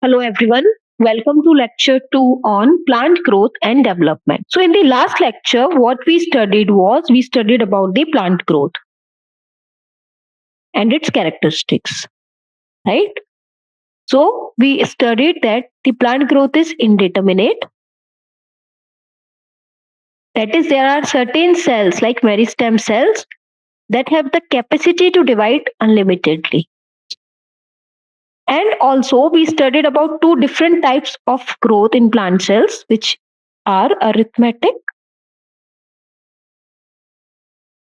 Hello everyone. Welcome to lecture 2 on plant growth and development. So in the last lecture, what we studied about the plant growth and its characteristics, right? So we studied that the plant growth is indeterminate. That is, there are certain cells like meristem cells that have the capacity to divide unlimitedly. And also we studied about two different types of growth in plant cells, which are arithmetic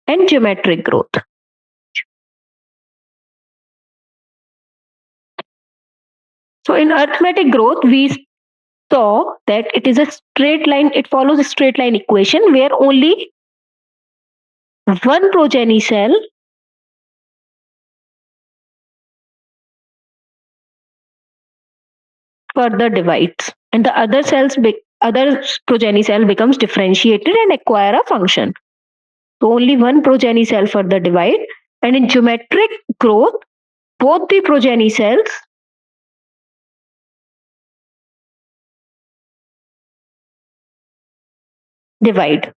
and geometric growth. So in arithmetic growth, we saw that it is a straight line, it follows a straight line equation where only one progeny cell further divides and the other progeny cell becomes differentiated and acquire a function. So only one progeny cell further divide, and in geometric growth, both the progeny cells divide.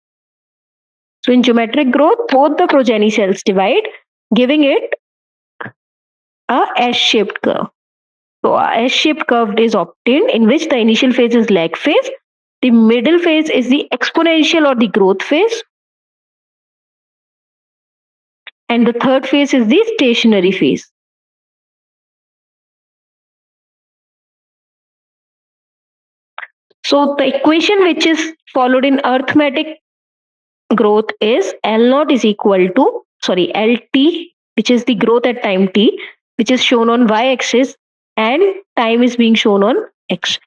So in geometric growth, both the progeny cells divide, giving it a S-shaped curve. So a S-shaped curve is obtained in which the initial phase is lag phase, the middle phase is the exponential or the growth phase, and the third phase is the stationary phase. So the equation which is followed in arithmetic growth is L0 is equal to, LT, which is the growth at time t, which is shown on y-axis, and time is being shown on x.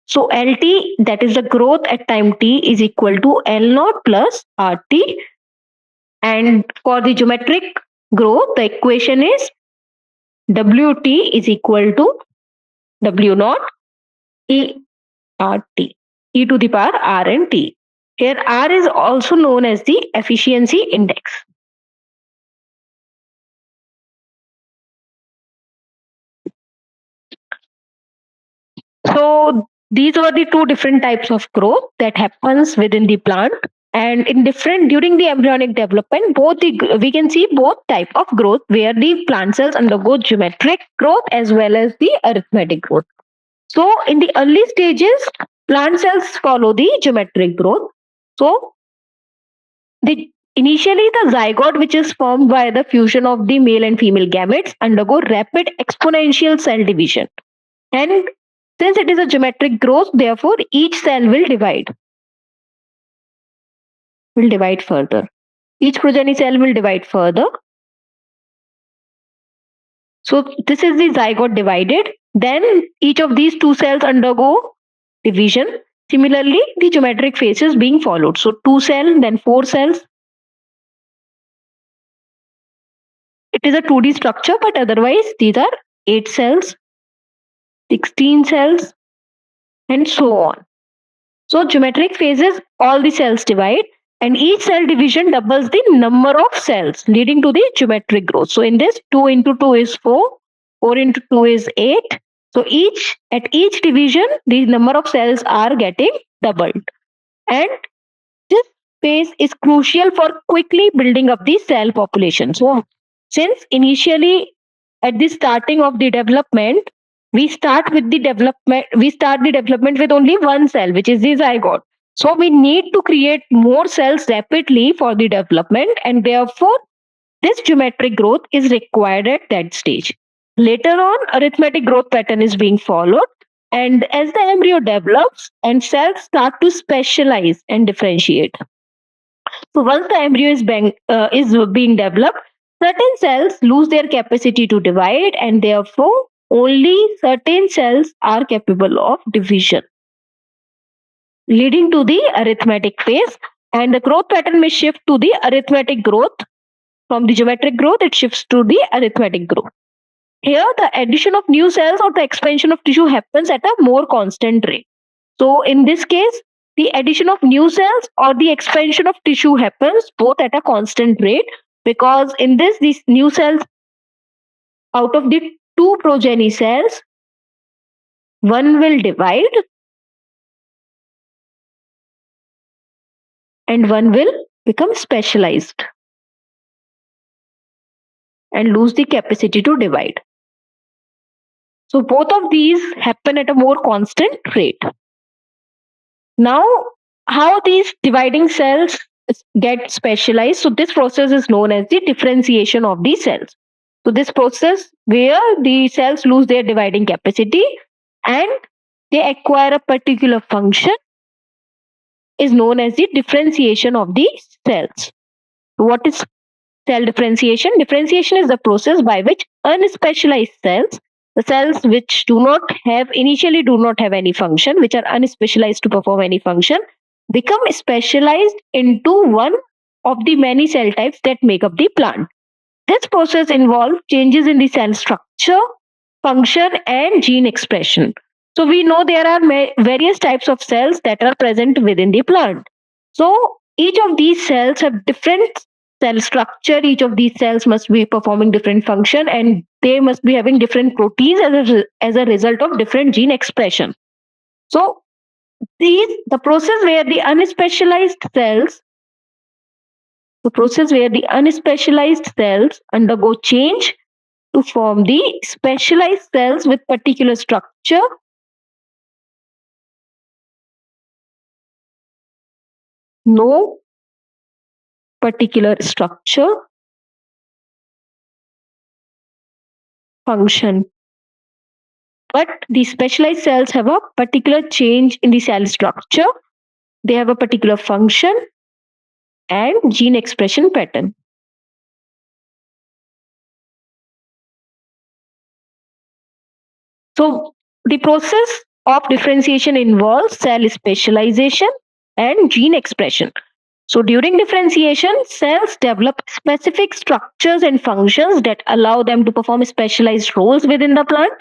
So LT, that is the growth at time t, is equal to L0 plus RT. And for the geometric growth, the equation is WT is equal to W0 ERT, e to the power R and T. Here R is also known as the efficiency index. So these were the two different types of growth that happens within the plant, and in different during the embryonic development, we can see both type of growth where the plant cells undergo geometric growth as well as the arithmetic growth. So in the early stages, plant cells follow the geometric growth. So initially the zygote, which is formed by the fusion of the male and female gametes, undergo rapid exponential cell division, and since it is a geometric growth, therefore each cell will divide further. Each progeny cell will divide further. So this is the zygote divided. Then each of these two cells undergo division. Similarly, the geometric phase is being followed. So 2 cells, then 4 cells. It is a 2D structure, but otherwise these are 8 cells, 16 cells, and so on. So geometric phases, all the cells divide, and each cell division doubles the number of cells, leading to the geometric growth. So in this, 2 into 2 is 4, 4 into 2 is 8. So at each division, the number of cells are getting doubled. And this phase is crucial for quickly building up the cell population. So since initially at the starting of the development, we start the development with only one cell, which is the zygote. So we need to create more cells rapidly for the development, and therefore this geometric growth is required at that stage. Later on, arithmetic growth pattern is being followed, and as the embryo develops and cells start to specialize and differentiate. So once the embryo is being developed, certain cells lose their capacity to divide, and therefore only certain cells are capable of division, leading to the arithmetic phase, and the growth pattern may shift to the arithmetic growth. From the geometric growth, it shifts to the arithmetic growth. Here, the addition of new cells or the expansion of tissue happens at a more constant rate. So in this case, the addition of new cells or the expansion of tissue happens both at a constant rate. because in this, these new cells, out of the two progeny cells, one will divide and one will become specialized and lose the capacity to divide. So both of these happen at a more constant rate. Now, how these dividing cells get specialized? So this process is known as the differentiation of the cells. So this process where the cells lose their dividing capacity and they acquire a particular function is known as the differentiation of the cells. What is cell differentiation? Differentiation is the process by which unspecialized cells, the cells which initially do not have any function, which are unspecialized to perform any function, become specialized into one of the many cell types that make up the plant. This process involves changes in the cell structure, function, and gene expression. So we know there are various types of cells that are present within the plant. So each of these cells have different cell structure. Each of these cells must be performing different function, and they must be having different proteins as a result of different gene expression. So the process where the unspecialized cells undergo change to form the specialized cells with particular structure, no particular structure, function. But the specialized cells have a particular change in the cell structure, they have a particular function and gene expression pattern. So the process of differentiation involves cell specialization and gene expression. So during differentiation, cells develop specific structures and functions that allow them to perform specialized roles within the plant.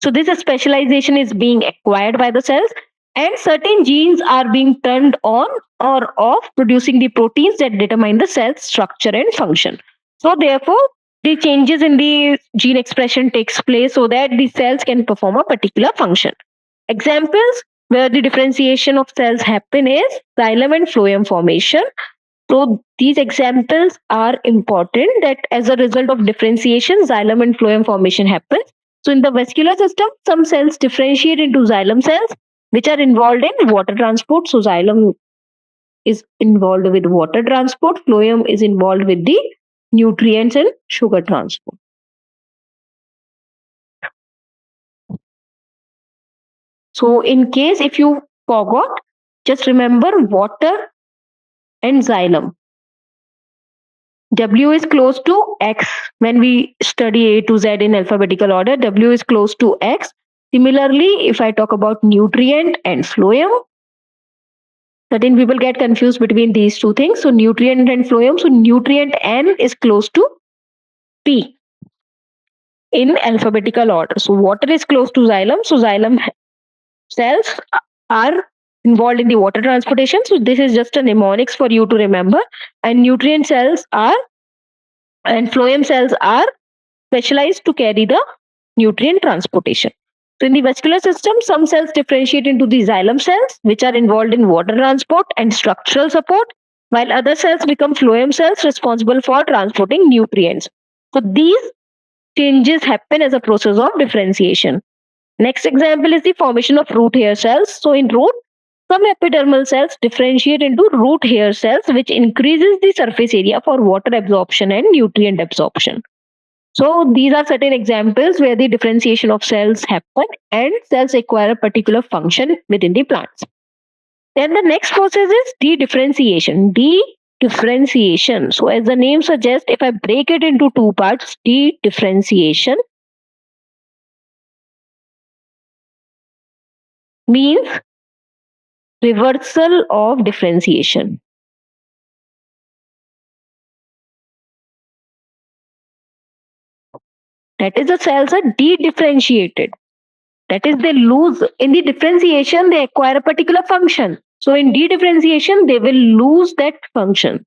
So this specialization is being acquired by the cells, and certain genes are being turned on or off, producing the proteins that determine the cell's structure and function. So therefore, the changes in the gene expression takes place so that the cells can perform a particular function. Examples where the differentiation of cells happen is xylem and phloem formation. So these examples are important that as a result of differentiation, xylem and phloem formation happens. So in the vascular system, some cells differentiate into xylem cells, which are involved in water transport. So xylem is involved with water transport, phloem is involved with the nutrients and sugar transport. So in case if you forgot, just remember water and xylem. W is close to X. When we study A to Z in alphabetical order, W is close to X. Similarly, if I talk about nutrient and phloem, certain people get confused between these two things. So nutrient and phloem. So nutrient N is close to P in alphabetical order. So water is close to xylem. So xylem cells are involved in the water transportation. So this is just a mnemonics for you to remember. And nutrient cells are and phloem cells are specialized to carry the nutrient transportation. So in the vascular system, some cells differentiate into the xylem cells, which are involved in water transport and structural support, while other cells become phloem cells responsible for transporting nutrients. So these changes happen as a process of differentiation. Next example is the formation of root hair cells. So in root, some epidermal cells differentiate into root hair cells, which increases the surface area for water absorption and nutrient absorption. So these are certain examples where the differentiation of cells happen and cells acquire a particular function within the plants. Then the next process is de-differentiation. De-differentiation. So as the name suggests, if I break it into two parts, de-differentiation means reversal of differentiation. That is, the cells are de-differentiated. That is, they lose in the differentiation, they acquire a particular function. So in de-differentiation, they will lose that function.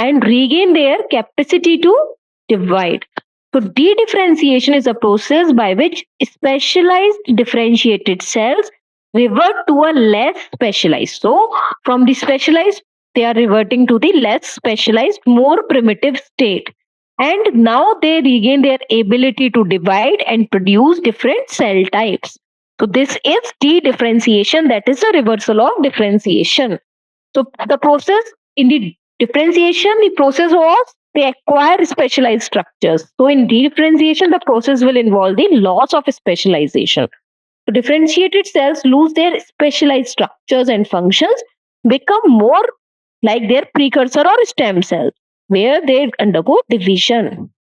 and regain their capacity to divide. So de-differentiation is a process by which specialized differentiated cells revert to a less specialized. So from the specialized, they are reverting to the less specialized, more primitive state. And now they regain their ability to divide and produce different cell types. So this is de-differentiation, that is a reversal of differentiation. So the process in the differentiation, the process was they acquire specialized structures. So in differentiation, the process will involve the loss of specialization. So differentiated cells lose their specialized structures and functions, become more like their precursor or stem cells, where they undergo division.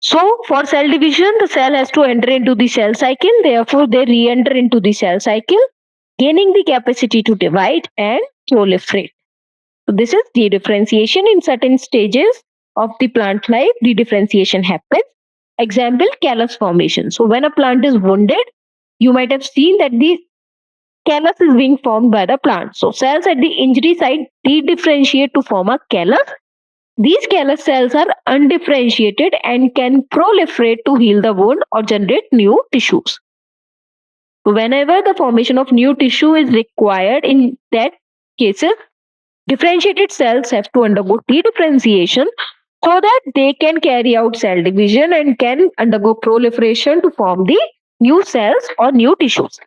So for cell division, the cell has to enter into the cell cycle. Therefore, they re-enter into the cell cycle, gaining the capacity to divide and proliferate. So this is de-differentiation. In certain stages of the plant life, de-differentiation happens. Example, callus formation. So when a plant is wounded, you might have seen that the callus is being formed by the plant. So cells at the injury site de-differentiate to form a callus. These callus cells are undifferentiated and can proliferate to heal the wound or generate new tissues. Whenever the formation of new tissue is required, in that cases, differentiated cells have to undergo de-differentiation so that they can carry out cell division and can undergo proliferation to form the new cells or new tissues.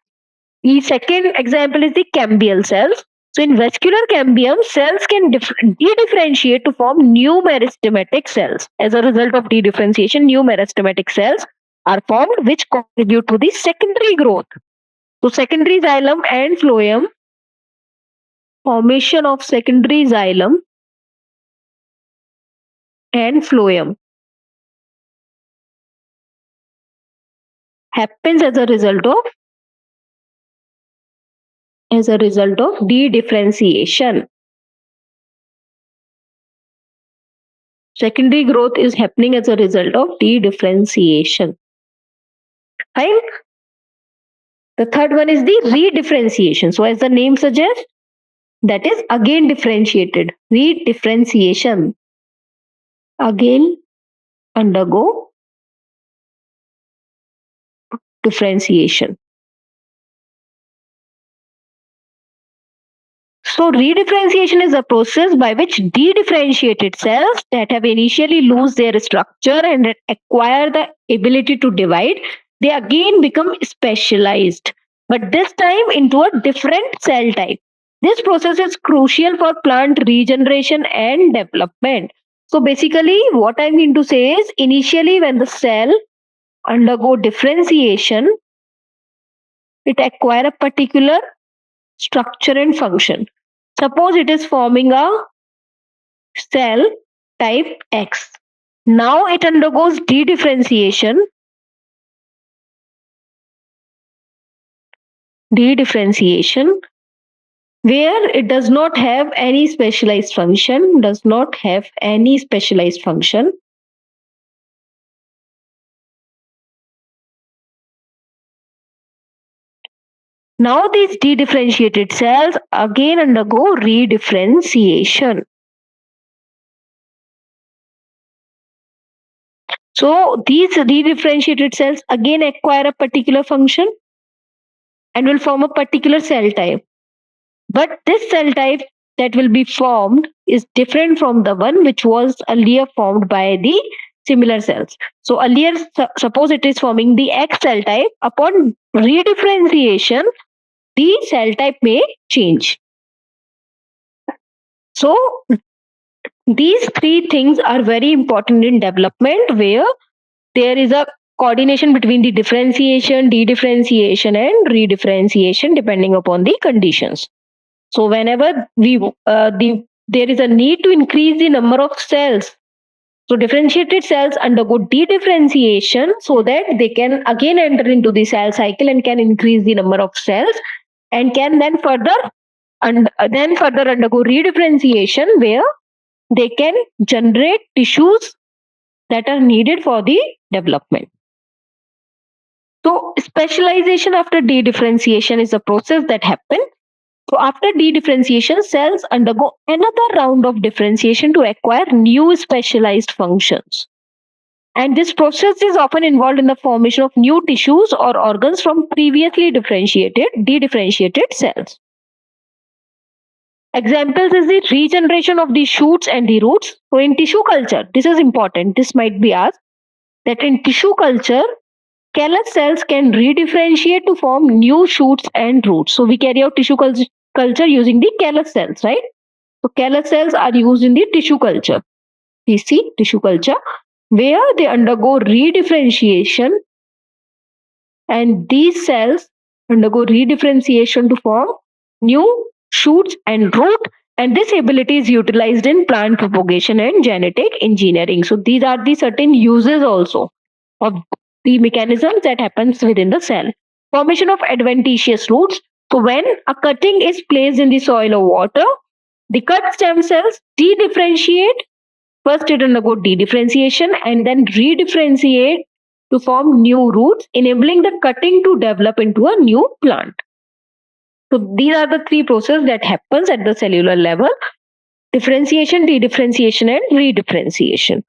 The second example is the cambial cells. So in vascular cambium, cells can de-differentiate to form new meristematic cells. As a result of de-differentiation, new meristematic cells are formed which contribute to the secondary growth. So secondary xylem and phloem, formation of secondary xylem and phloem happens as a result of de-differentiation. Secondary growth is happening as a result of de-differentiation. Right? The third one is the re-differentiation. So as the name suggests, that is again differentiated. Re-differentiation. Again undergo differentiation. So redifferentiation is a process by which de-differentiated cells that have initially lose their structure and acquire the ability to divide, they again become specialized, but this time into a different cell type. This process is crucial for plant regeneration and development. So basically what I mean to say is, initially when the cell undergo differentiation, it acquire a particular structure and function. Suppose it is forming a cell type X. Now it undergoes de-differentiation. De-differentiation, where it does not have any specialized function, Now these de-differentiated cells again undergo redifferentiation. So these redifferentiated cells again acquire a particular function and will form a particular cell type. But this cell type that will be formed is different from the one which was earlier formed by the similar cells. So earlier, suppose it is forming the X cell type, upon redifferentiation, the cell type may change. So these three things are very important in development, where there is a coordination between the differentiation, de-differentiation and redifferentiation depending upon the conditions. So whenever there is a need to increase the number of cells, so differentiated cells undergo de-differentiation so that they can again enter into the cell cycle and can increase the number of cells, and can then further undergo redifferentiation, where they can generate tissues that are needed for the development. So specialization after de-differentiation is a process that happens So after dedifferentiation, cells undergo another round of differentiation to acquire new specialized functions. And this process is often involved in the formation of new tissues or organs from previously dedifferentiated cells. Examples is the regeneration of the shoots and the roots. So in tissue culture, this is important. This might be asked that in tissue culture, callus cells can redifferentiate to form new shoots and roots. So we carry out tissue culture using the callus cells, right? So callus cells are used in the tissue culture, TC, tissue culture, where they undergo redifferentiation, and these cells undergo redifferentiation to form new shoots and root, and this ability is utilized in plant propagation and genetic engineering. So these are the certain uses also of the mechanisms that happens within the cell. Formation of adventitious roots. So when a cutting is placed in the soil or water, the cut stem cells dedifferentiate. First it undergo dedifferentiation and then redifferentiate to form new roots, enabling the cutting to develop into a new plant. So these are the three processes that happens at the cellular level: differentiation, dedifferentiation, and redifferentiation.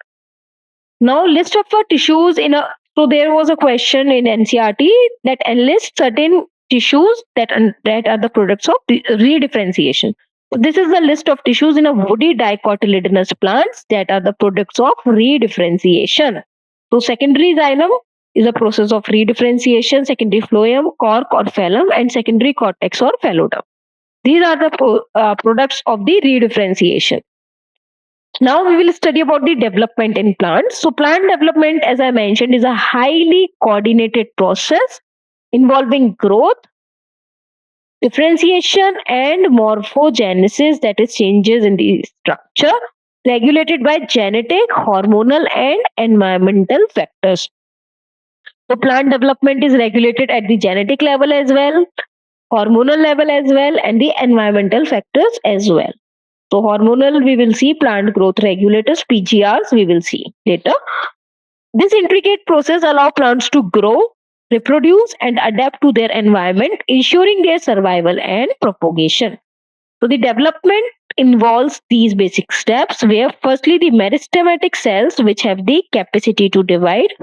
Now, list of tissues in a. So there was a question in NCRT that enlists certain tissues that are the products of redifferentiation. So this is the list of tissues in a woody dicotyledonous plants that are the products of redifferentiation. So secondary xylem is a process of redifferentiation, secondary phloem, cork or phloem, and secondary cortex or phallodum. These are the products of the redifferentiation. Now we will study about the development in plants. So plant development, as I mentioned, is a highly coordinated process involving growth, differentiation, and morphogenesis, that is changes in the structure, regulated by genetic, hormonal, and environmental factors. So plant development is regulated at the genetic level as well, hormonal level as well, and the environmental factors as well. So hormonal, we will see plant growth regulators, PGRs, we will see later. This intricate process allows plants to grow, reproduce, and adapt to their environment, ensuring their survival and propagation. So the development involves these basic steps, where firstly the meristematic cells, which have the capacity to divide,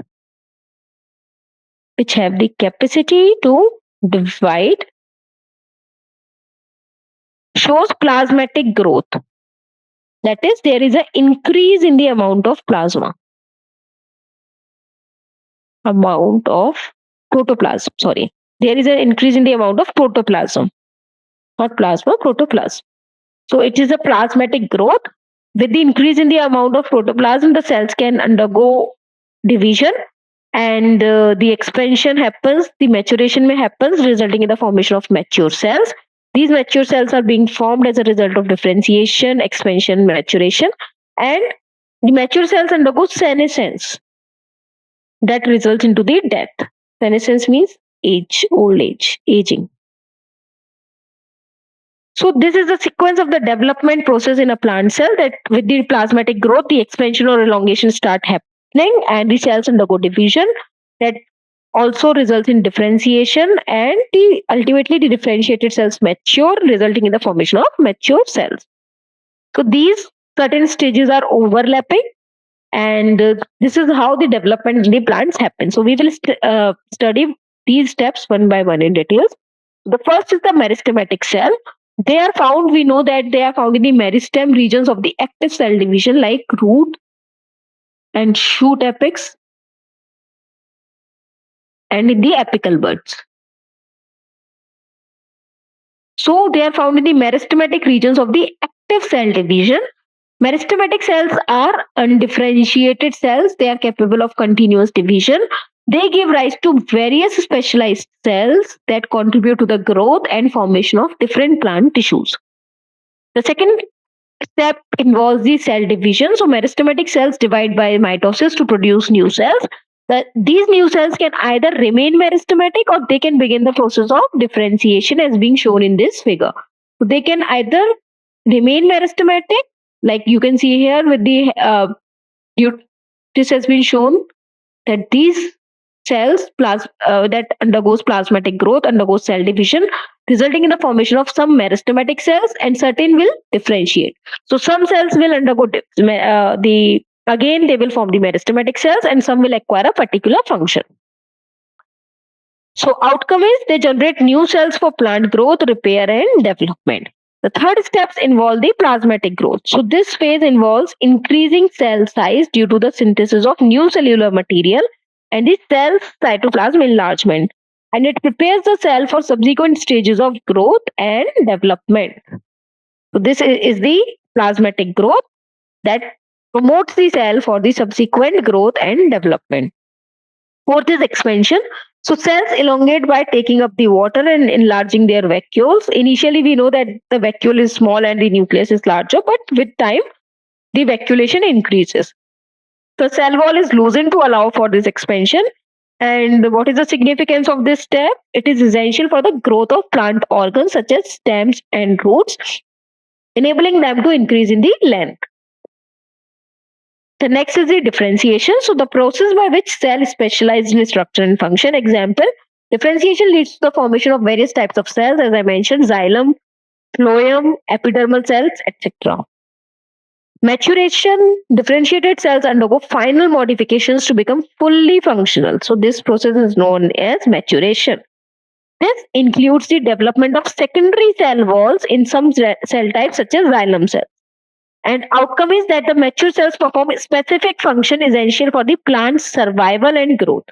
shows plasmatic growth. That is, there is an increase in the amount of protoplasm. There is an increase in the amount of protoplasm. Not plasma, protoplasm. So it is a plasmatic growth. With the increase in the amount of protoplasm, the cells can undergo division, and the expansion happens, the maturation may happens, resulting in the formation of mature cells. These mature cells are being formed as a result of differentiation, expansion, maturation, and the mature cells undergo senescence. That results into the death. Senescence means old age, aging. So this is the sequence of the development process in a plant cell, that with the plasmatic growth, the expansion or elongation start happening, and the cells undergo division. That also results in differentiation, and ultimately the differentiated cells mature, resulting in the formation of mature cells. So these certain stages are overlapping, and this is how the development in the plants happen. So we will study these steps one by one in details. The first is the meristematic cell. They are found, we know that they are found in the meristem regions of the active cell division, like root and shoot apex, and in the apical buds. So they are found in the meristematic regions of the active cell division. Meristematic cells are undifferentiated cells. They are capable of continuous division. They give rise to various specialized cells that contribute to the growth and formation of different plant tissues. The second step involves the cell division. So meristematic cells divide by mitosis to produce new cells. These new cells can either remain meristematic, or they can begin the process of differentiation, as being shown in this figure. So they can either remain meristematic, like you can see here with the this has been shown that these cells that undergoes plasmatic growth, undergoes cell division, resulting in the formation of some meristematic cells, and certain will differentiate. So some cells will undergo again they will form the meristematic cells, and some will acquire a particular function. So outcome is they generate new cells for plant growth, repair, and development. The third steps involve the plasmatic growth. So this phase involves increasing cell size due to the synthesis of new cellular material and the cell cytoplasm enlargement. And it prepares the cell for subsequent stages of growth and development. So this is the plasmatic growth that promotes the cell for the subsequent growth and development. Fourth is expansion. So cells elongate by taking up the water and enlarging their vacuoles. Initially, we know that the vacuole is small and the nucleus is larger, but with time, the vacuolation increases. The cell wall is loosened to allow for this expansion. And what is the significance of this step? It is essential for the growth of plant organs such as stems and roots, enabling them to increase in the length. The next is the differentiation. So the process by which cell is specialized in structure and function. Example, differentiation leads to the formation of various types of cells, as I mentioned, xylem, phloem, epidermal cells, etc. Maturation, differentiated cells undergo final modifications to become fully functional. So this process is known as maturation. This includes the development of secondary cell walls in some cell types such as xylem cells. And outcome is that the mature cells perform a specific function essential for the plant's survival and growth.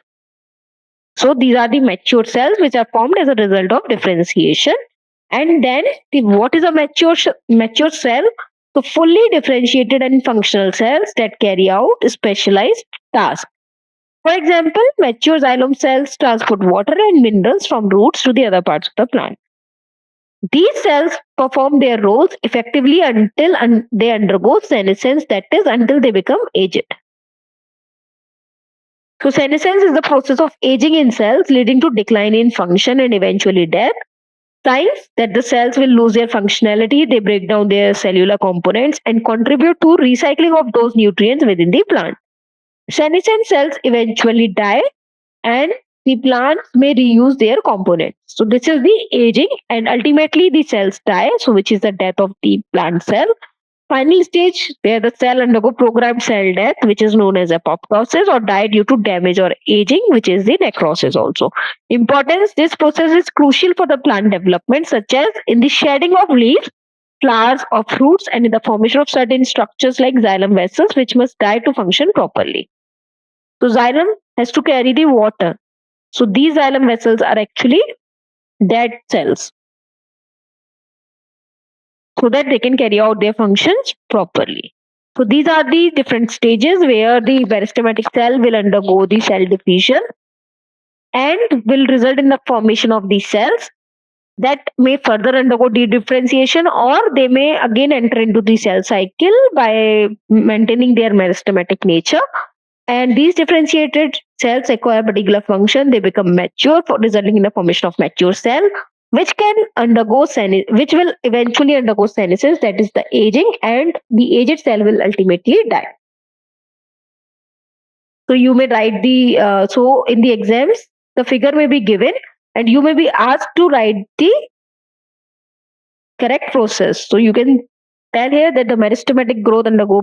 So these are the mature cells which are formed as a result of differentiation. And then what is a mature cell? So fully differentiated and functional cells that carry out specialized tasks. For example, mature xylem cells transport water and minerals from roots to the other parts of the plant. These cells perform their roles effectively until they undergo senescence, that is, until they become aged. So, senescence is the process of aging in cells leading to decline in function and eventually death. Signs that the cells will lose their functionality, they break down their cellular components and contribute to recycling of those nutrients within the plant. Senescent cells eventually die and the plants may reuse their components. So this is the aging, and ultimately the cells die, so which is the death of the plant cell. Final stage where the cell undergo programmed cell death, which is known as apoptosis, or die due to damage or aging, which is the necrosis also. Importance, this process is crucial for the plant development, such as in the shedding of leaves, flowers or fruits, and in the formation of certain structures like xylem vessels, which must die to function properly. So xylem has to carry the water. So these xylem vessels are actually dead cells, so that they can carry out their functions properly. So these are the different stages where the meristematic cell will undergo the cell division and will result in the formation of these cells that may further undergo dedifferentiation, or they may again enter into the cell cycle by maintaining their meristematic nature. And these differentiated cells acquire a particular function, they become mature, resulting in the formation of mature cell, which will eventually undergo senescence, that is the aging, and the aged cell will ultimately die. So you may write so in the exams, the figure may be given and you may be asked to write the correct process. So you can tell here that the meristematic cells undergo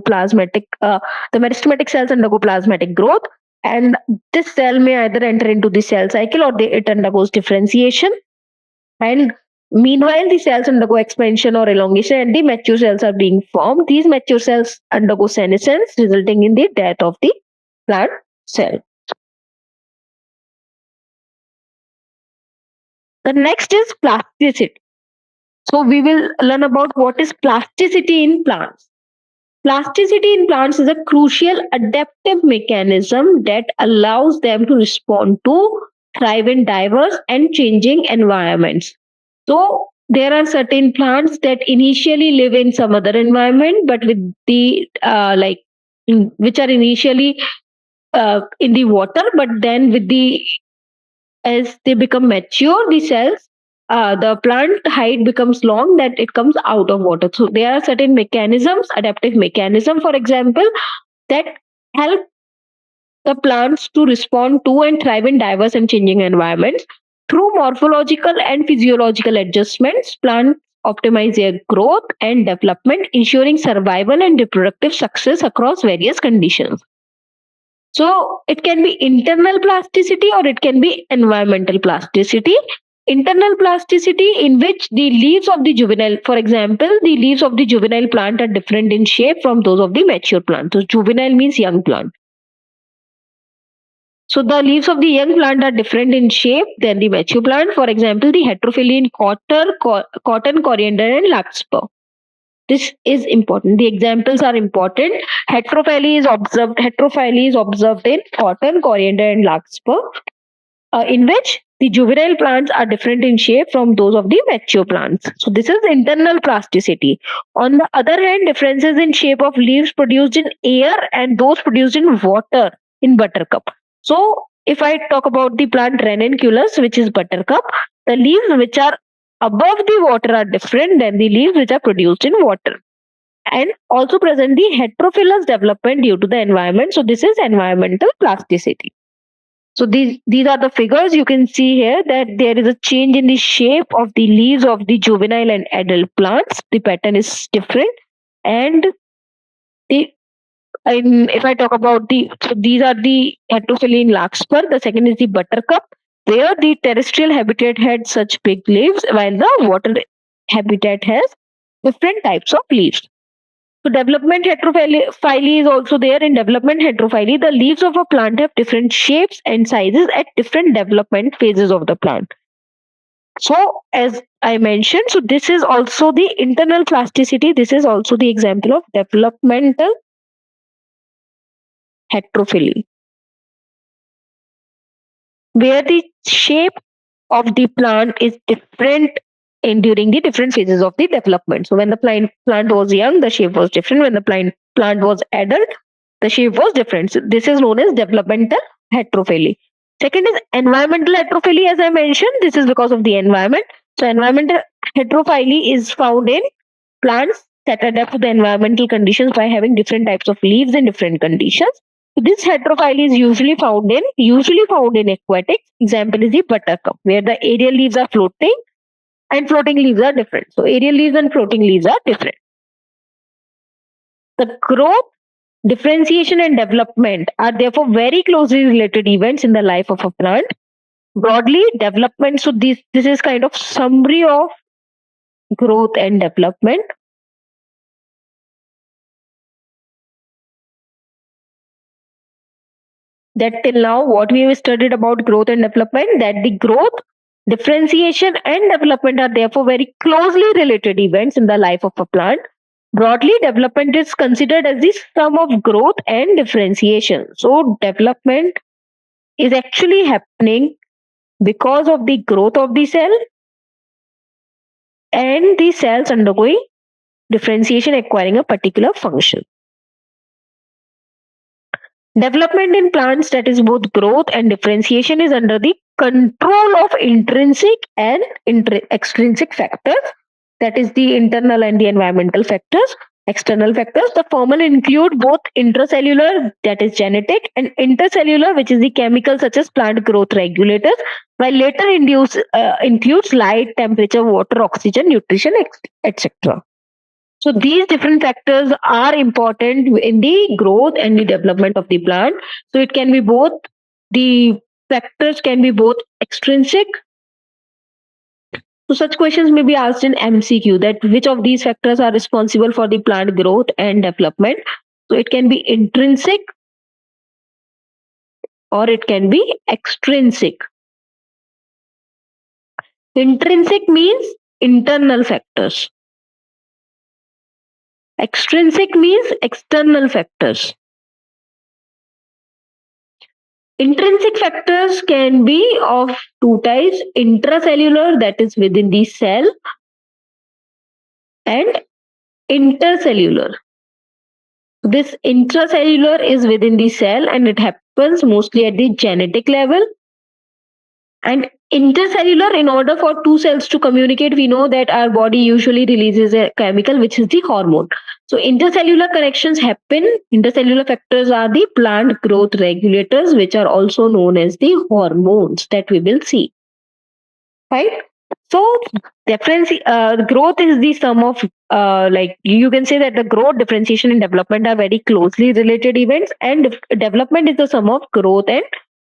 plasmatic growth, and this cell may either enter into the cell cycle or it undergoes differentiation. And meanwhile, the cells undergo expansion or elongation and the mature cells are being formed. These mature cells undergo senescence, resulting in the death of the plant cell. The next is plasticity. So we will learn about what is plasticity in plants. Plasticity in plants is a crucial adaptive mechanism that allows them to respond to thrive in diverse and changing environments. So there are certain plants that initially live in some other environment, but with the which are initially in the water, but then as they become mature, the cells, the plant height becomes long, that it comes out of water. So there are certain mechanisms, adaptive mechanism, for example, that help the plants to respond to and thrive in diverse and changing environments. Through morphological and physiological adjustments, plants optimize their growth and development, ensuring survival and reproductive success across various conditions. So it can be internal plasticity or it can be environmental plasticity. Internal plasticity, in which the leaves of the juvenile, for example, the leaves of the juvenile plant are different in shape from those of the mature plant. So juvenile means young plant. So the leaves of the young plant are different in shape than the mature plant. For example, the heterophyly in cotton, coriander, and larkspur. This is important. The examples are important. Heterophyly is observed in cotton, coriander, and larkspur, in which the juvenile plants are different in shape from those of the mature plants. So this is internal plasticity. On the other hand, differences in shape of leaves produced in air and those produced in water in buttercup. So if I talk about the plant ranunculus, which is buttercup, the leaves which are above the water are different than the leaves which are produced in water. And also present the heterophilous development due to the environment. So this is environmental plasticity. So these are the figures you can see here, that there is a change in the shape of the leaves of the juvenile and adult plants. The pattern is different. And if I talk about these are the heterophyllene larkspur. The second is the buttercup, where the terrestrial habitat had such big leaves, while the water habitat has different types of leaves. So development heterophyly is also there. In development heterophyly, the leaves of a plant have different shapes and sizes at different development phases of the plant. So as I mentioned, so this is also the internal plasticity. This is also the example of developmental heterophyly, where the shape of the plant is different during the different phases of the development. So when the plant was young, the shape was different. When the plant was adult, the shape was different. So this is known as developmental heterophyly. Second is environmental heterophyly. As I mentioned, this is because of the environment. So environmental heterophyly is found in plants that adapt to the environmental conditions by having different types of leaves in different conditions. So this heterophyly is usually found in aquatics. Example is the buttercup, where the aerial leaves are floating and floating leaves are different. So aerial leaves and floating leaves are different. The growth, differentiation, and development are therefore very closely related events in the life of a plant. Broadly, development. So this is kind of summary of growth and development. That till now, what we have studied about growth and development, that the growth, differentiation, and development are therefore very closely related events in the life of a plant. Broadly, development is considered as the sum of growth and differentiation. So development is actually happening because of the growth of the cell and the cells undergoing differentiation, acquiring a particular function. Development in plants, that is both growth and differentiation, is under the control of intrinsic and extrinsic factors, that is the internal and the environmental factors. External factors, the former include both intracellular, that is genetic, and intercellular, which is the chemical, such as plant growth regulators, while later includes light, temperature, water, oxygen, nutrition, etc. So these different factors are important in the growth and the development of the plant. So it can be both, the factors can be both extrinsic. So such questions may be asked in MCQ, that which of these factors are responsible for the plant growth and development. So it can be intrinsic or it can be extrinsic. Intrinsic means internal factors. Extrinsic means external factors. Intrinsic factors can be of two types: intracellular, that is within the cell, and intercellular. This intracellular is within the cell and it happens mostly at the genetic level. And intercellular, in order for two cells to communicate, we know that our body usually releases a chemical which is the hormone. So intercellular connections happen. Intercellular factors are the plant growth regulators, which are also known as the hormones that we will see. Right? So growth is the sum of like you can say that the growth, differentiation, and development are very closely related events, and development is the sum of growth and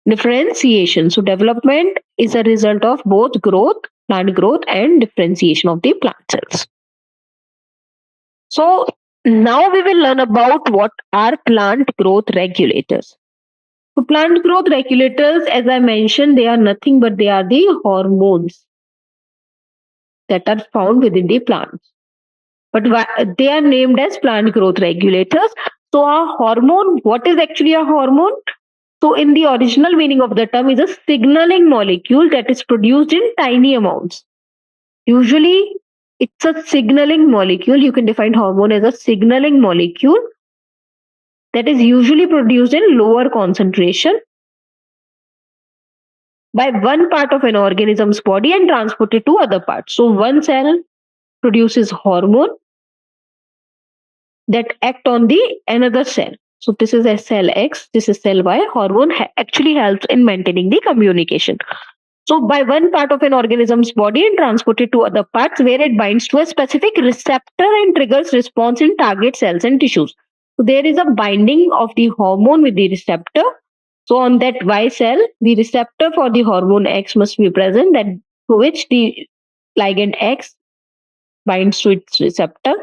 differentiation. So development is a result of both growth, plant growth, and differentiation of the plant cells. So now we will learn about what are plant growth regulators. So plant growth regulators, as I mentioned, they are nothing but they are the hormones that are found within the plants. But they are named as plant growth regulators. So a hormone, what is actually a hormone? So in the original meaning of the term is a signaling molecule that is produced in tiny amounts. Usually it's a signaling molecule. You can define hormone as a signaling molecule that is usually produced in lower concentration by one part of an organism's body and transported to other parts. So one cell produces hormone that act on the another cell. So this is a cell X, this is cell Y. Hormone actually helps in maintaining the communication. So by one part of an organism's body and transported to other parts where it binds to a specific receptor and triggers response in target cells and tissues. So there is a binding of the hormone with the receptor. So on that Y cell, the receptor for the hormone X must be present, that to which the ligand X binds to its receptor.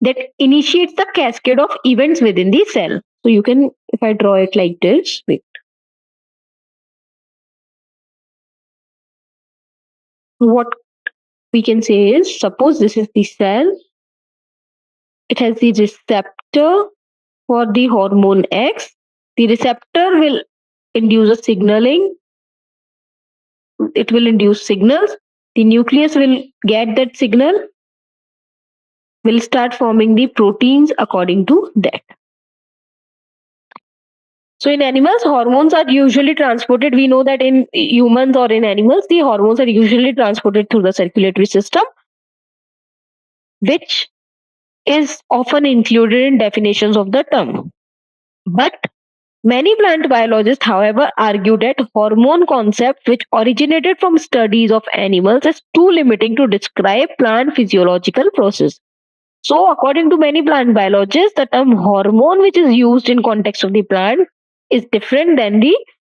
That initiates the cascade of events within the cell. So you can, if I draw it like this, wait. What we can say is, suppose this is the cell. It has the receptor for the hormone X. The receptor will induce a signaling. It will induce signals. The nucleus will get that signal, will start forming the proteins according to that. So in animals, hormones are usually transported. We know that in humans or in animals, the hormones are usually transported through the circulatory system, which is often included in definitions of the term. But many plant biologists, however, argue that hormone concept, which originated from studies of animals, is too limiting to describe plant physiological process. So, according to many plant biologists, the term hormone, which is used in context of the plant, is different than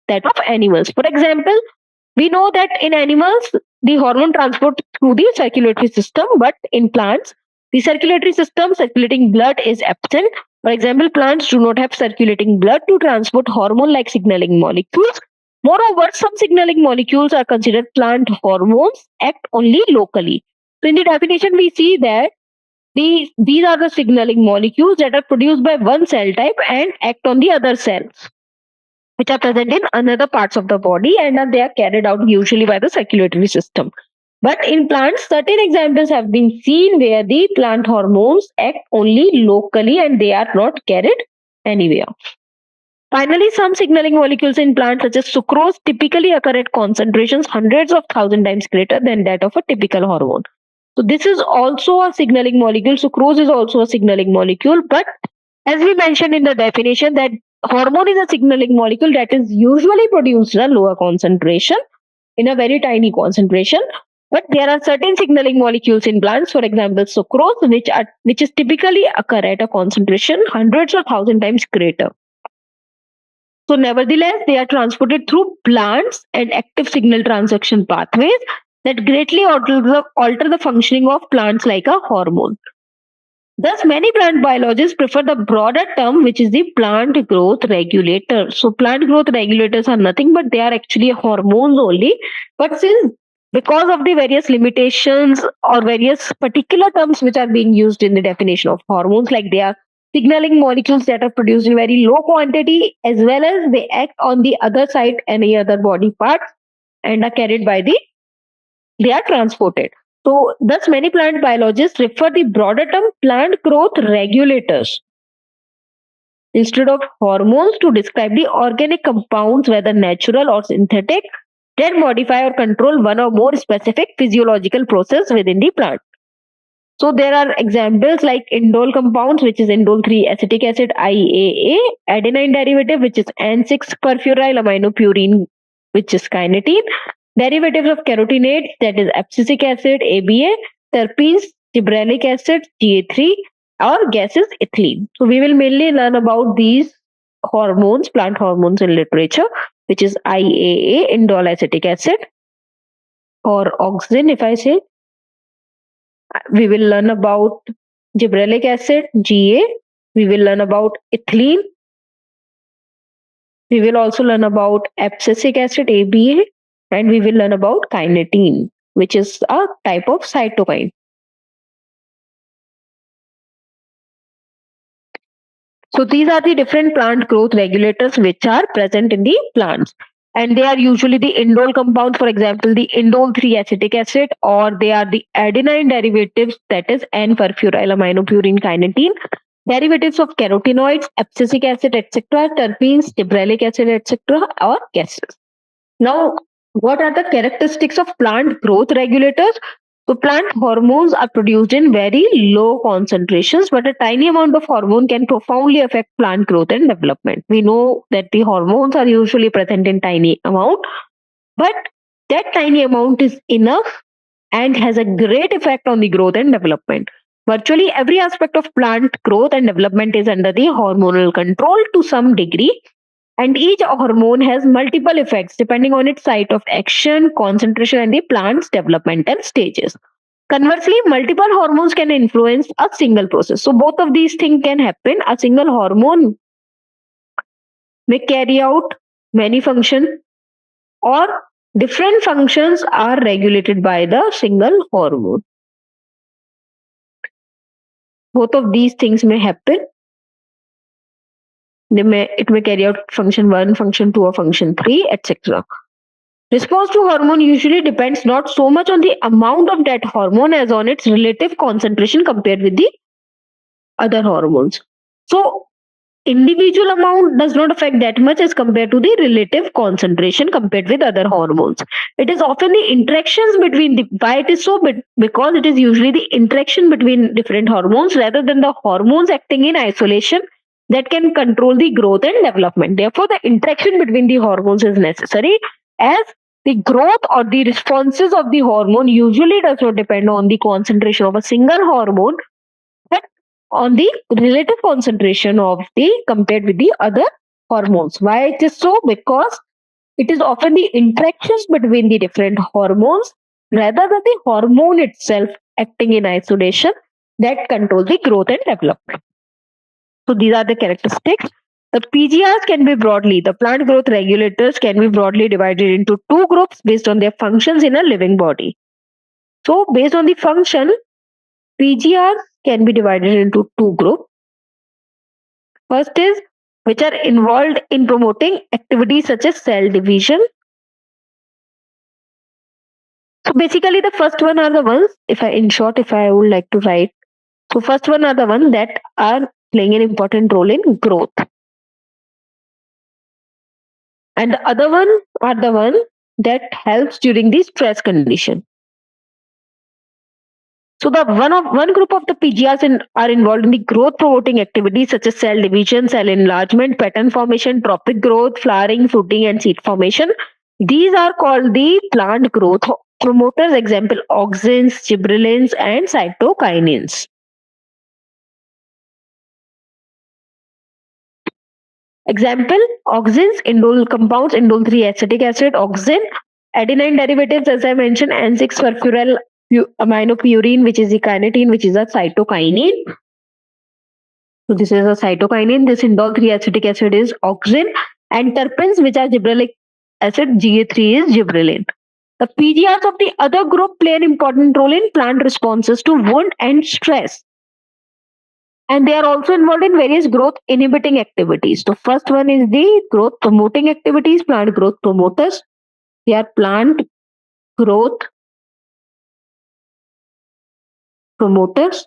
that of animals. For example, we know that in animals, the hormone transport through the circulatory system, but in plants, the circulatory system, circulating blood is absent. For example, plants do not have circulating blood to transport hormone-like signaling molecules. Moreover, some signaling molecules are considered plant hormones, act only locally. So in the definition, we see that these are the signaling molecules that are produced by one cell type and act on the other cells, which are present in another parts of the body, and they are carried out usually by the circulatory system. But in plants, certain examples have been seen where the plant hormones act only locally and they are not carried anywhere. Finally, some signaling molecules in plants such as sucrose typically occur at concentrations hundreds of thousand times greater than that of a typical hormone. So this is also a signaling molecule. Sucrose is also a signaling molecule, but as we mentioned in the definition, that hormone is a signaling molecule that is usually produced in a lower concentration, in a very tiny concentration. But there are certain signaling molecules in plants, for example, sucrose, which is typically occur at a concentration hundreds of thousand times greater. So nevertheless, they are transported through plants and active signal transduction pathways that greatly alter the functioning of plants like a hormone. Thus, many plant biologists prefer the broader term, which is the plant growth regulator. So, plant growth regulators are nothing but they are actually hormones only. But since because of the various limitations or various particular terms which are being used in the definition of hormones, like they are signaling molecules that are produced in very low quantity, as well as they act on the other side, any other body parts, and are carried by they are transported. So, thus many plant biologists refer the broader term plant growth regulators instead of hormones to describe the organic compounds, whether natural or synthetic, that modify or control one or more specific physiological process within the plant. So there are examples like indole compounds, which is indole 3 acetic acid IAA, adenine derivative, which is N6 perfluoryl aminopurine, which is kinetin, derivatives of carotenoids, that is abscisic acid ABA, terpenes, gibberellic acid GA3, or gases ethylene. So we will mainly learn about these hormones, plant hormones in literature, which is IAA, indole acetic acid, or auxin, if I say. We will learn about gibberellic acid GA. We will learn about ethylene. We will also learn about abscisic acid ABA, and we will learn about kinetin, which is a type of cytokine. So these are the different plant growth regulators which are present in the plants. And they are usually the indole compounds, for example, the indole 3 acetic acid, or they are the adenine derivatives, that is N-perfluoryl aminopurine kinetin, derivatives of carotenoids, abscisic acid, etc., terpenes, gibberellic acid, etc., or gases. Now, what are the characteristics of plant growth regulators? So plant hormones are produced in very low concentrations, but a tiny amount of hormone can profoundly affect plant growth and development. We know that the hormones are usually present in tiny amount, but that tiny amount is enough and has a great effect on the growth and development. Virtually every aspect of plant growth and development is under the hormonal control to some degree, and each hormone has multiple effects depending on its site of action, concentration, and the plant's developmental stages. Conversely, multiple hormones can influence a single process. So, both of these things can happen. A single hormone may carry out many functions, or different functions are regulated by the single hormone. Both of these things may happen. It may carry out function 1, function 2, or function 3, etc. Response to hormone usually depends not so much on the amount of that hormone as on its relative concentration compared with the other hormones. So, individual amount does not affect that much as compared to the relative concentration compared with other hormones. It is often the interactions between the, why it is so, because it is usually the interaction between different hormones rather than the hormones acting in isolation that can control the growth and development. Therefore, the interaction between the hormones is necessary, as the growth or the responses of the hormone usually does not depend on the concentration of a single hormone, but on the relative concentration of the compared with the other hormones. Why it is so? Because it is often the interactions between the different hormones rather than the hormone itself acting in isolation that control the growth and development. So these are the characteristics. The PGRs can be broadly, the plant growth regulators can be broadly divided into two groups based on their functions in a living body. So based on the function, PGRs can be divided into two groups. First is which are involved in promoting activities such as cell division. So basically the first one are the ones, if I would like to write. So first one are the ones that are playing an important role in growth. And the other one are the one that helps during the stress condition. So the one group of the PGRs are involved in the growth promoting activities such as cell division, cell enlargement, pattern formation, tropic growth, flowering, fruiting, and seed formation. These are called the plant growth promoters. Example: auxins, gibberellins, and cytokinins. Example: auxins, indole compounds, indole 3 acetic acid, auxin, adenine derivatives, as I mentioned, N6 perfluoryl aminopurine, which is the kinetin, which is a cytokinin. So this is a cytokinin. This indole 3 acetic acid is auxin, and terpenes, which are gibberellic acid, GA3 is gibberellin. The PGRs of the other group play an important role in plant responses to wound and stress. And they are also involved in various growth inhibiting activities. So first one is the growth promoting activities, plant growth promoters. They are plant growth promoters,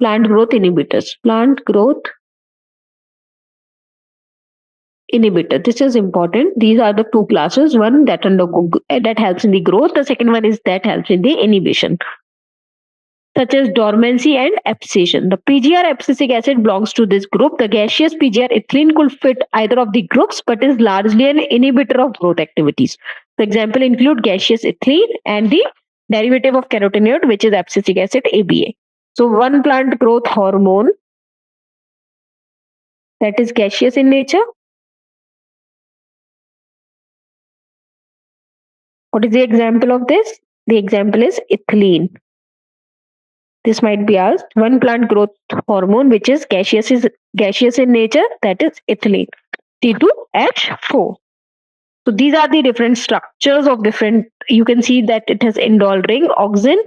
plant growth inhibitors. Plant growth inhibitor. This is important. These are the two classes. One that that helps in the growth. The second one is that helps in the inhibition, such as dormancy and abscission. The PGR abscisic acid belongs to this group. The gaseous PGR ethylene could fit either of the groups, but is largely an inhibitor of growth activities. The example include gaseous ethylene and the derivative of carotenoid, which is abscisic acid ABA. So one plant growth hormone that is gaseous in nature. What is the example of this? The example is ethylene. This might be asked. One plant growth hormone which is gaseous in nature, that is ethylene. T2H4. So these are the different structures of different. You can see that it has indole ring, auxin.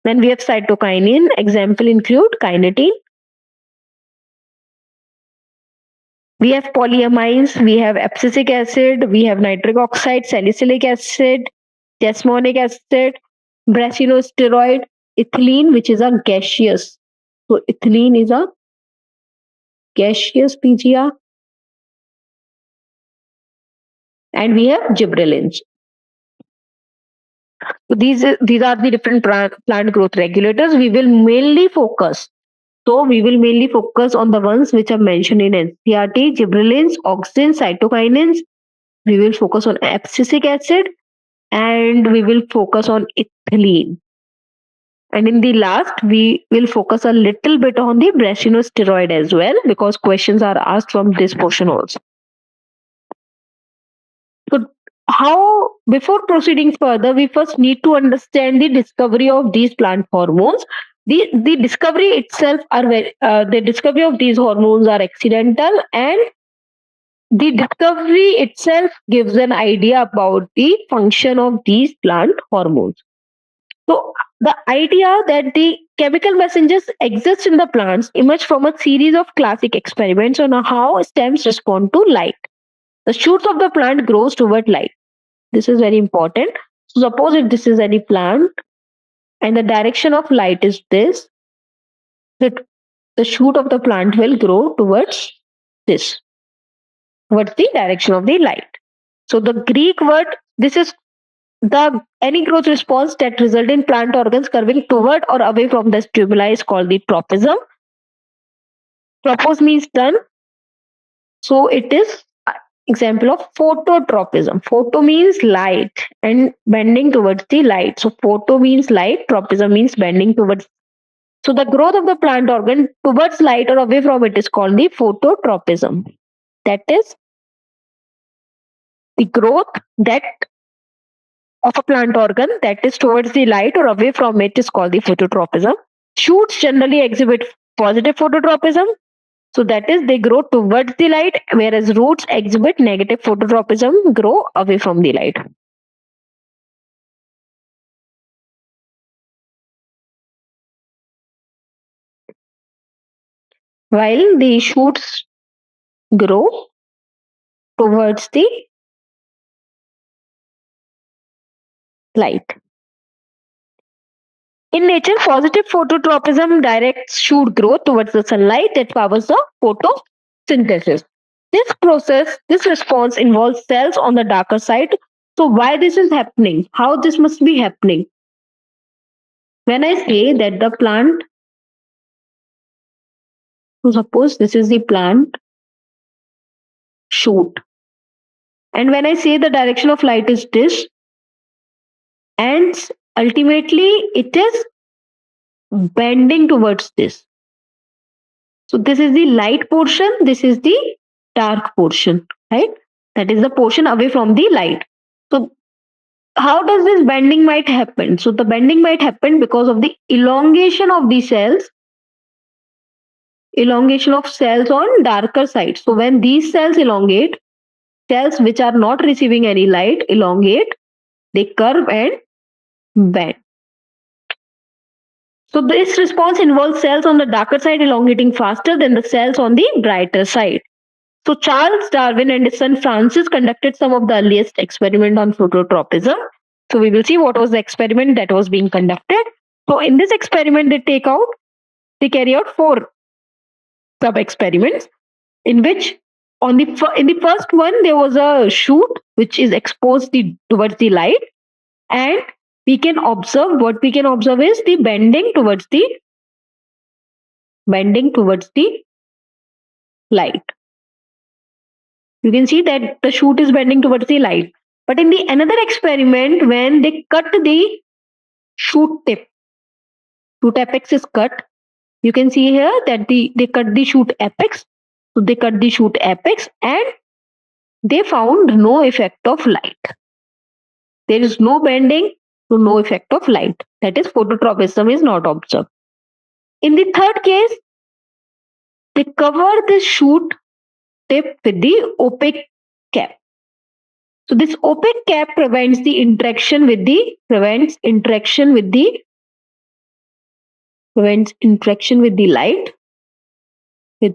Then we have cytokinin. Example include kinetin. We have polyamines, we have abscisic acid, we have nitric oxide, salicylic acid, jasmonic acid, brasinosteroid, ethylene, which is a gaseous. So ethylene is a gaseous PGR. And we have gibberellins. So these are the different plant growth regulators. We will mainly focus on the ones which are mentioned in NCERT: gibberellins, auxins, cytokinins. We will focus on abscisic acid and we will focus on ethylene. And in the last, we will focus a little bit on the brasinosteroid as well, because questions are asked from this portion also. So before proceeding further, we first need to understand the discovery of these plant hormones. The discovery itself the discovery of these hormones are accidental, and the discovery itself gives an idea about the function of these plant hormones. So the idea that the chemical messengers exist in the plants emerge from a series of classic experiments on how stems respond to light. The shoots of the plant grows toward light. This is very important. So suppose if this is any plant and the direction of light is this, that the shoot of the plant will grow towards this. What's the direction of the light? So the Greek word, this is any growth response that result in plant organs curving toward or away from the stimuli is called the tropism. Tropos means turn. So it is example of phototropism. Photo means light and bending towards the light. So photo means light, tropism means bending towards. So the growth of the plant organ towards light or away from it is called the phototropism. That is the growth of a plant organ that is towards the light or away from it is called the phototropism. Shoots generally exhibit positive phototropism. So that is they grow towards the light, whereas roots exhibit negative phototropism, grow away from the light. While the shoots grow towards the light. In nature, positive phototropism directs shoot growth towards the sunlight that powers the photosynthesis. This response involves cells on the darker side. So why this is happening? How this must be happening? When I say that the plant, suppose this is the plant shoot. And when I say the direction of light is this, and ultimately it is bending towards this. So this is the light portion, this is the dark portion, right? That is the portion away from the light. So how does this bending might happen? So the bending might happen because of the elongation of the cells, on darker side. So when these cells elongate, cells which are not receiving any light elongate, they curve and bend. So this response involves cells on the darker side elongating faster than the cells on the brighter side. So Charles Darwin and his son Francis conducted some of the earliest experiments on phototropism. So we will see what was the experiment that was being conducted. So in this experiment, they carry out 4 sub-experiments in which in the first one, there was a shoot which is exposed towards the light, and we can observe is the bending towards the light. You can see that the shoot is bending towards the light. But in the another experiment, when they cut the shoot apex is cut. You can see here that they cut the shoot apex. So they cut the shoot apex and they found no effect of light. There is no bending, so no effect of light. That is, phototropism is not observed. In the third case, they cover the shoot tip with the opaque cap. So this opaque cap prevents interaction with the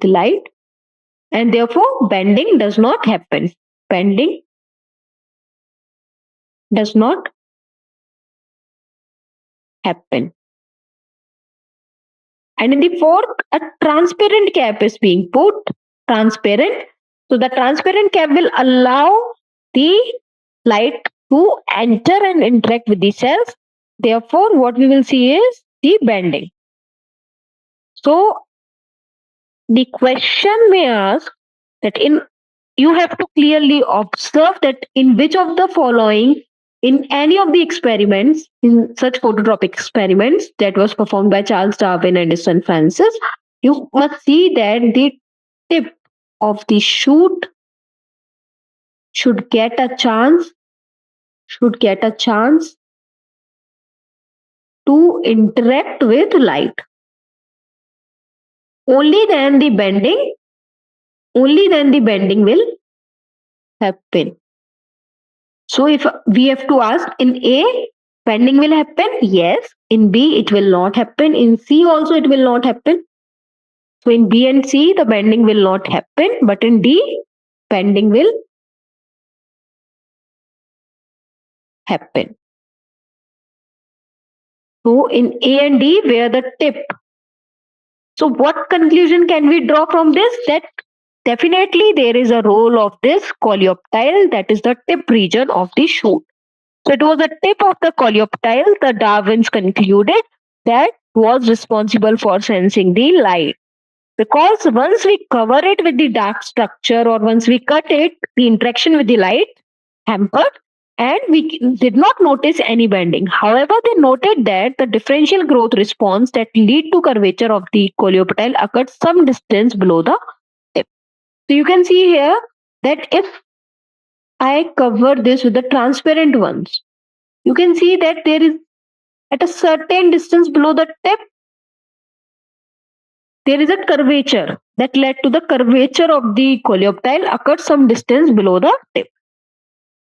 light, and therefore bending does not happen. And in the fourth, a transparent cap is being put. Transparent. So the transparent cap will allow the light to enter and interact with the cells. Therefore, what we will see is the bending. So the question may ask that you have to clearly observe that in which of the following, in any of the experiments, in such phototropic experiments that was performed by Charles Darwin and his son Francis, you must see that the tip of the shoot should get a chance to interact with light. Only then the bending will happen. So if we have to ask, in A, bending will happen? Yes. In B, it will not happen. In C also it will not happen. So in B and C, the bending will not happen. But in D, bending will happen. So in A and D, where the tip. So what conclusion can we draw from this? That definitely there is a role of this coleoptile, that is the tip region of the shoot. So it was the tip of the coleoptile, the Darwins concluded, that was responsible for sensing the light. Because once we cover it with the dark structure or once we cut it, the interaction with the light hampered and we did not notice any bending. However, they noted that the differential growth response that lead to curvature of the coleoptile occurred some distance below the tip. So you can see here that if I cover this with the transparent ones, you can see that there is at a certain distance below the tip, there is a curvature that led to the curvature of the coleoptile occurred some distance below the tip.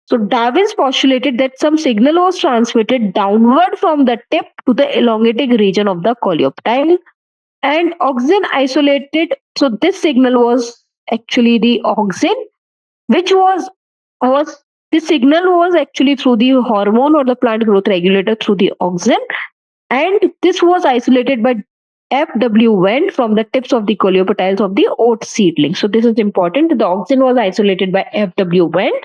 So Darwin's postulated that some signal was transmitted downward from the tip to the elongating region of the coleoptile, and auxin isolated. So this signal was actually the auxin, which was the signal was actually through the hormone or the plant growth regulator through the auxin, and this was isolated by FW Wendt from the tips of the coleoptiles of the oat seedling. So this is important. The auxin was isolated by FW Wendt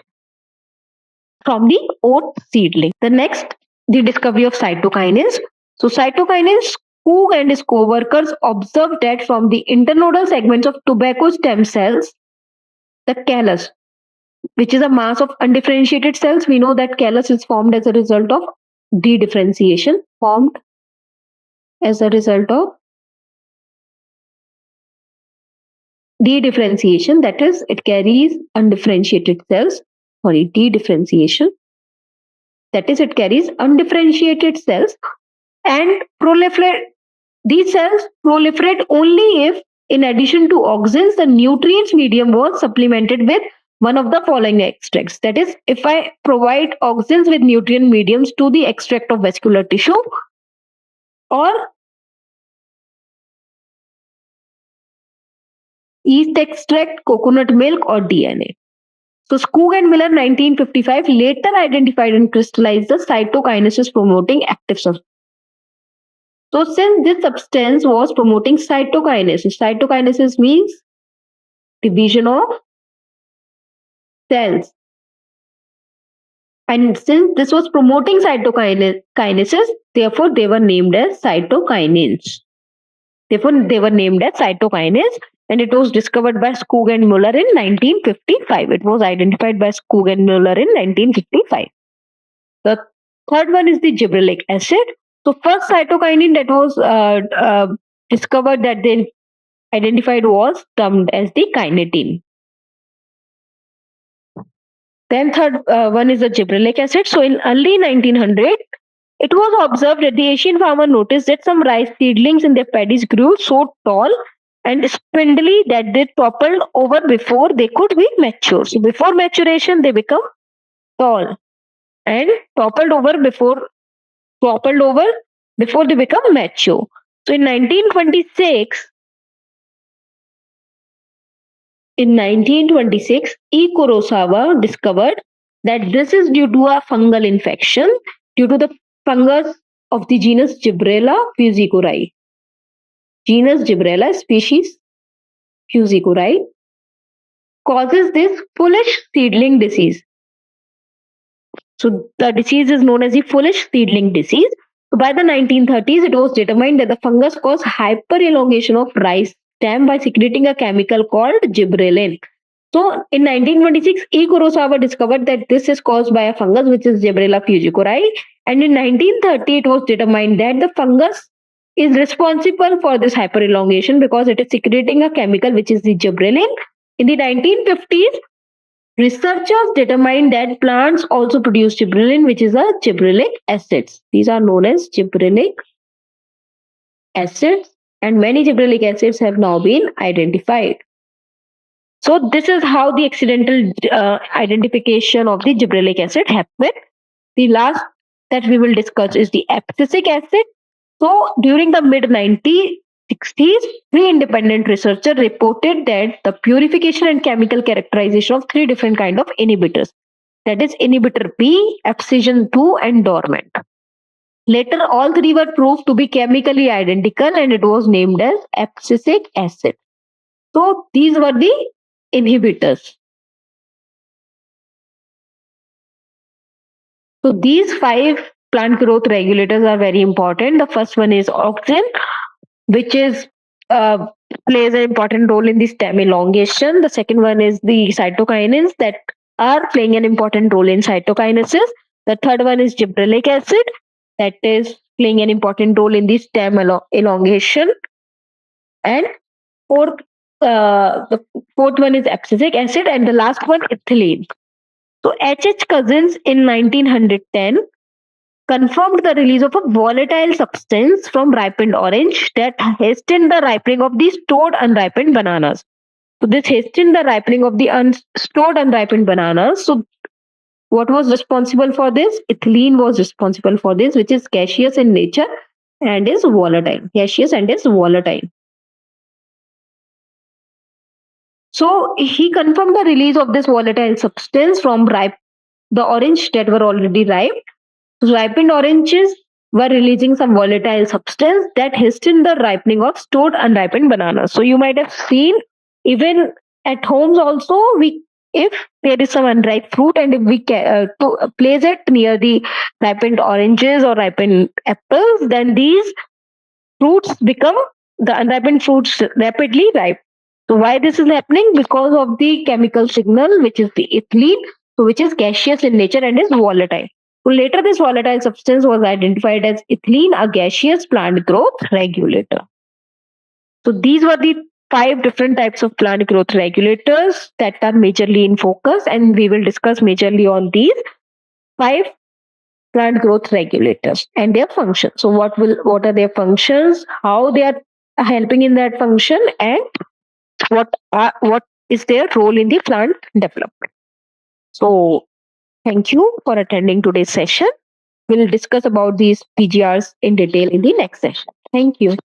from the oat seedling. The next, the discovery of cytokinase. So cytokinase, Cook and his co-workers observed that from the internodal segments of tobacco stem cells, the callus, which is a mass of undifferentiated cells, we know that callus is formed as a result of dedifferentiation, that is, it carries undifferentiated cells. Dedifferentiation. That is, it carries undifferentiated cells and proliferate. These cells proliferate only if, in addition to auxins, the nutrients medium was supplemented with one of the following extracts. That is, if I provide auxins with nutrient mediums to the extract of vascular tissue or yeast extract, coconut milk, or DNA. So Skoog and Miller 1955 later identified and crystallized the cytokinesis promoting active substance. So since this substance was promoting cytokinesis means division of cells. And since this was promoting cytokinesis, therefore they were named as cytokinins. Therefore, they were named as cytokinins, and it was discovered by Skoog and Muller in 1955. It was identified by Skoog and Muller in 1955. The third one is the gibberellic acid. So, first cytokinin that was discovered that they identified was termed as the kinetin. Then third one is the gibberellic acid. So, in early 1900, it was observed that the Asian farmer noticed that some rice seedlings in their paddies grew so tall and spindly that they toppled over before they could be mature. So before maturation, they become tall and toppled over before they become mature. So in 1926, E. Kurosawa discovered that this is due to a fungal infection due to the fungus of the genus Gibberella fusicorae. Genus Gibberella, species fusicorae, causes this foolish seedling disease. So the disease is known as the foolish seedling disease. So by the 1930s, it was determined that the fungus caused hyperelongation of rice stem by secreting a chemical called gibberellin. So in 1926, E. Kurosawa discovered that this is caused by a fungus which is Gibberella fusicorae, and in 1930 it was determined that the fungus is responsible for this hyperelongation because it is secreting a chemical which is the gibberellin. In the 1950s, researchers determined that plants also produce gibberellin, which is a gibberellic acids. These are known as gibberellic acids, and many gibberellic acids have now been identified. So this is how the accidental identification of the gibberellic acid happened. The last that we will discuss is the abscisic acid. So during the mid-1960s, three independent researchers reported that the purification and chemical characterization of three different kinds of inhibitors, that is inhibitor B, abscission 2 and dormant. Later, all three were proved to be chemically identical and it was named as abscisic acid. So these were the inhibitors. So these 5 plant growth regulators are very important. The first one is auxin, which is plays an important role in the stem elongation. The second one is the cytokinins that are playing an important role in cytokinesis. The third one is gibberellic acid that is playing an important role in the stem elongation. And the fourth one is abscisic acid, and the last one ethylene. So H. Cousins in 1910 confirmed the release of a volatile substance from ripened orange that hastened the ripening of the stored unripened bananas. So this hastened the ripening of the stored unripened bananas. So what was responsible for this? Ethylene was responsible for this, which is gaseous in nature and is volatile. Gaseous and is volatile. So he confirmed the release of this volatile substance from the orange that were already ripe. Ripened oranges were releasing some volatile substance that hastened the ripening of stored unripened bananas. So you might have seen even at homes also, if there is some unripe fruit and if we place it near the ripened oranges or ripened apples, then these fruits become, the unripened fruits rapidly ripe. So why this is happening? Because of the chemical signal, which is the ethylene, so which is gaseous in nature and is volatile. So later this volatile substance was identified as ethylene, a gaseous plant growth regulator. So these were the 5 different types of plant growth regulators that are majorly in focus, and we will discuss majorly on these 5 plant growth regulators and their functions. So what are their functions, how they are helping in that function, and what is their role in the plant development. So thank you for attending today's session. We'll discuss about these PGRs in detail in the next session. Thank you.